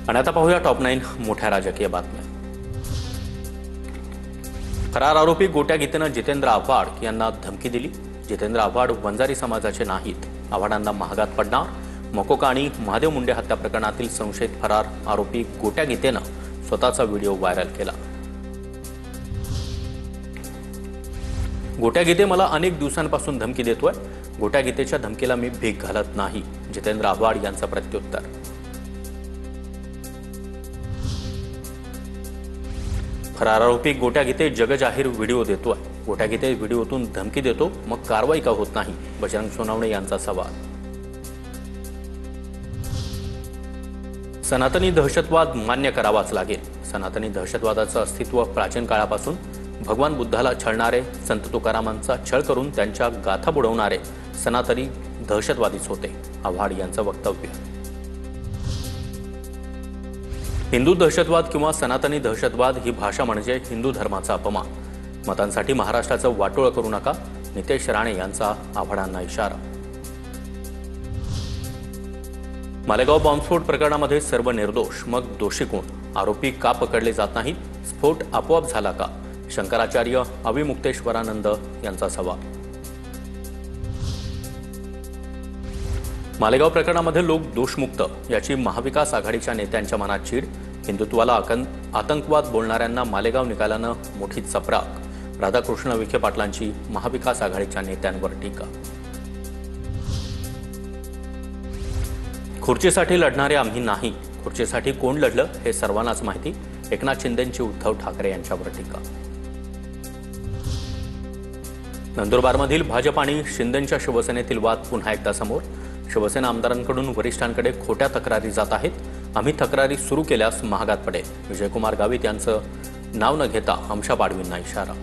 आणि आता पाहूया टॉप 9 मोठ्या राजकीय बातम्या। फरार आरोपी गोट्या गीतेनं जितेंद्र आव्हाड यांना धमकी दिली। जितेंद्र आव्हाड वंजारी समाजाचे नाहीत, आव्हाडांना महागात पडणार। मकोका आणि महादेव मुंडे हत्या प्रकरणातील संशयित फरार आरोपी गोट्या गीतेनं स्वतःचा व्हिडिओ व्हायरल केला। गोट्या गीते मला अनेक दिवसांपासून धमकी देतोय। गोट्या गीतेच्या धमकीला मी भीक घालत नाही, जितेंद्र आव्हाड यांचा प्रत्युत्तर। फरार आरोपी गोट्या गीते जगजाहीर व्हिडिओ देतोय। गोट्या गीते व्हिडिओतून धमकी देतो, मग कारवाई का होत नाही, बजरंग सोनवणे यांचा सवाल। सनातनी दहशतवाद मान्य करावाच लागेल। सनातनी दहशतवादाचं अस्तित्व प्राचीन काळापासून भगवान बुद्धाला छळणारे, संत तुकारामांचा छळ करून त्यांच्या गाथा बुडवणारे सनातनी दहशतवादीच होते, आव्हाड यांचं वक्तव्य। हिंदू दहशतवाद किंवा सनातनी दहशतवाद ही भाषा म्हणजे हिंदू धर्माचा अपमान। मतांसाठी महाराष्ट्राचं वाटोळ करू नका, नितेश राणे यांचा आव्हाडांना इशारा। मालेगाव बॉम्बस्फोट प्रकरणामध्ये सर्व निर्दोष, मग दोषी कोण? आरोपी का पकडले जात नाहीत? स्फोट आपोआप झाला का? शंकराचार्य अविमुक्तेश्वरानंद यांचा सवाल। मालेगाव प्रकरणामध्ये लोक दोषमुक्त याची महाविकास आघाडीच्या नेत्यांच्या मनात चीड। हिंदुत्वाला आतंकवाद बोलणाऱ्यांना मालेगाव निकालानं मोठी चपराक। राधाकृष्ण विखे पाटलांची महाविकास आघाडीच्या नेत्यांवर टीका। खुर्चीसाठी लढणारे आम्ही नाही, खुर्चीसाठी कोण लढलं हे सर्वांनाच माहिती। एकनाथ शिंदेंची उद्धव ठाकरे यांच्यावर टीका। नंदुरबारमधील भाजप आणि शिंदेंच्या शिवसेनेतील वाद पुन्हा एकदा समोर। शिवसेना आमदारांकडून वरिष्ठांकडे खोट्या तक्रारी जात आहेत। आम्ही तक्रारी सुरू केल्यास महागात पडेल, विजयकुमार गावित यांचं नाव न घेता आमच्या पाडवींना इशारा।